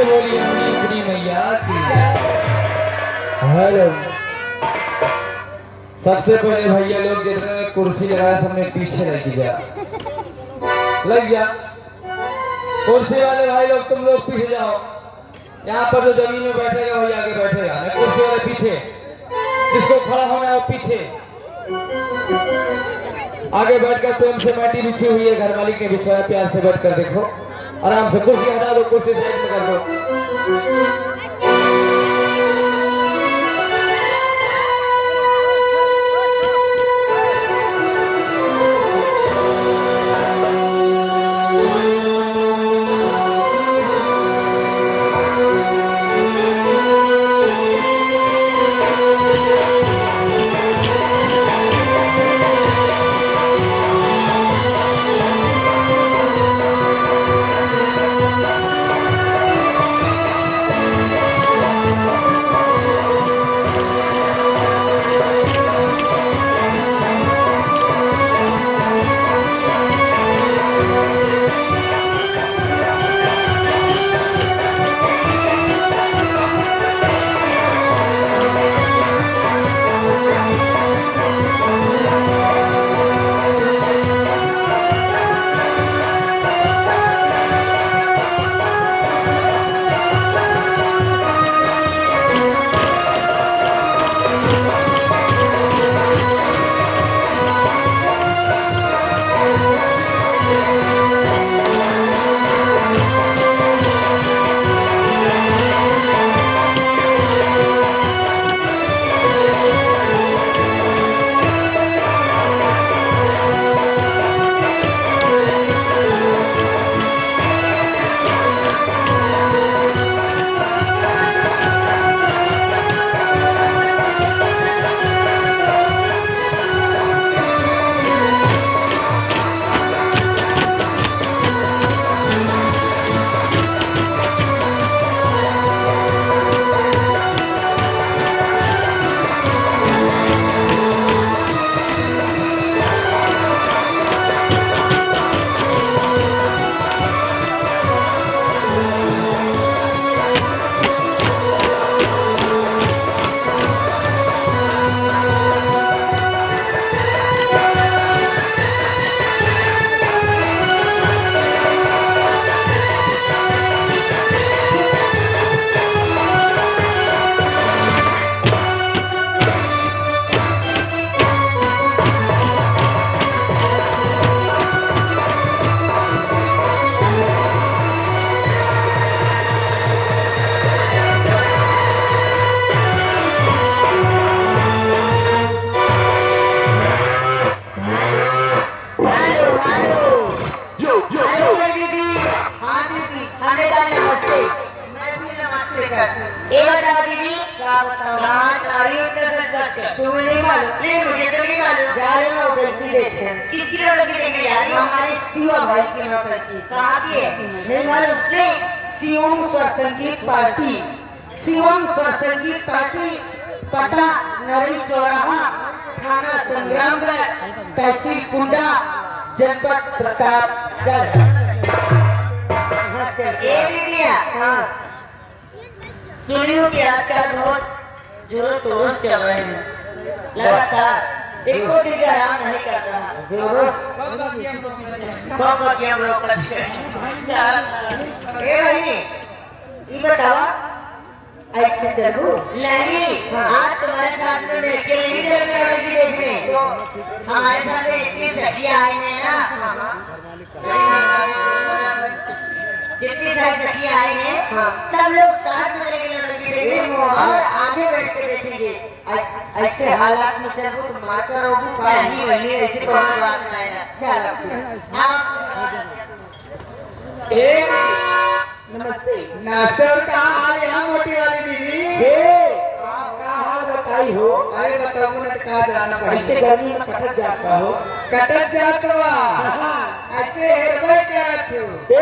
से बोली अपनी मैया की। हेलो, सबसे पहले भैया लोग जितने कुर्सी लगाया सबने पीछे लग जा, लग जा। कुर्सी वाले भाई लोग तुम लोग पीछे जाओ। यहाँ पर जो जमीन में बैठेगा वही आगे बैठेगा, नहीं कुर्सी वाले पीछे। जिसको खड़ा होना है वो पीछे आगे बैठकर प्रेम से मैटी बिछी हुई है, घर मालिक ने बिछाया, प्यार से बैठकर देखो। आराम से कुर्सी हटा दो, कुर्सी साइड में कर दो। हमारे शिवा भाई के नौकर की कहा दिए नहीं मालूम। शिवम स्वसंगीत पार्टी, शिवम स्वसंगीत पार्टी, पता नरी चौराहा, थाना संग्रामगढ़, तहसील कुंडा, जनपद प्रतापगढ़। हाँ सुनियो कि आजकल बहुत जरूरत रोज चल रहे हैं लगातार, एको दिन आराम नहीं कर रहा। जरूरत हम लोग करते हैं। ए भाई ये बतावा ऐसे चलू नहीं। आज तुम्हारे साथ में मैं अकेले ही चलने वाली देखने, हमारे साथ में इतनी सखियां आई हैं ना, जितनी सारी सखियां आई हैं सब लोग साथ में लगे और आगे बैठ के देखेंगे। ऐसे हालात में चलो तो माता रोबू नहीं बनी, ऐसी कोई बात नहीं है। चलो नमस्ते। सर कहाँ हाल है मोटी वाली दीदी? क्या हाल बताई हो? अरे बताऊँ ना कहाँ जाना ऐसे गर्मी में कटक जाता हो? कटक जाता ऐसे हेरबे क्या रखे हो?